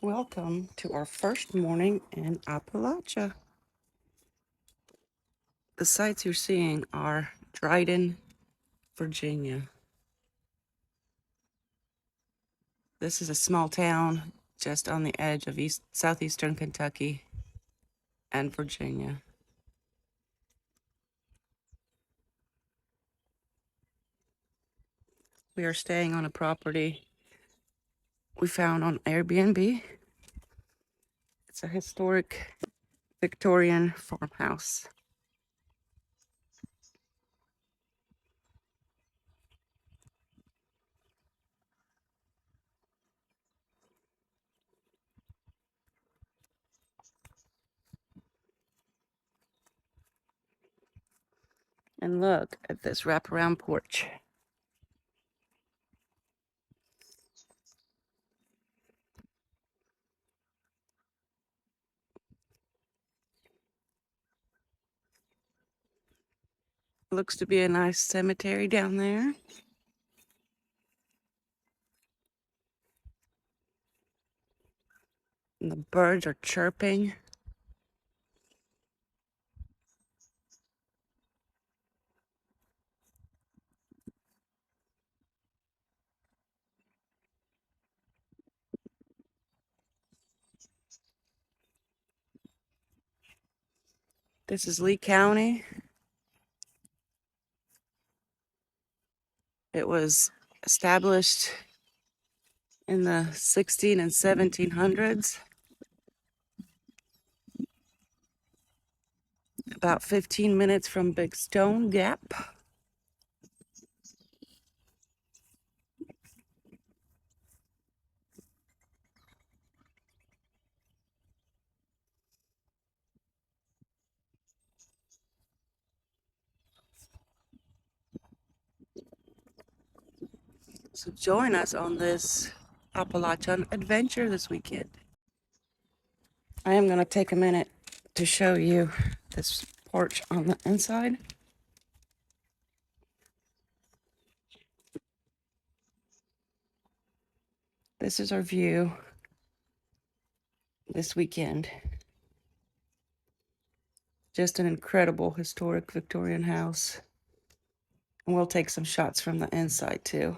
Welcome to our first morning in Appalachia. The sights you're seeing are Dryden, Virginia. This is a small town just on the edge of southeastern Kentucky and Virginia. We are staying on a property we found on Airbnb. It's a historic Victorian farmhouse. And look at this wraparound porch. Looks to be a nice cemetery down there. And the birds are chirping. This is Lee County. It was established in the 16 and 1700s, about 15 minutes from Big Stone Gap. So join us on this Appalachian adventure this weekend. I am going to take a minute to show you this porch on the inside. This is our view this weekend. Just an incredible historic Victorian house. And we'll take some shots from the inside too.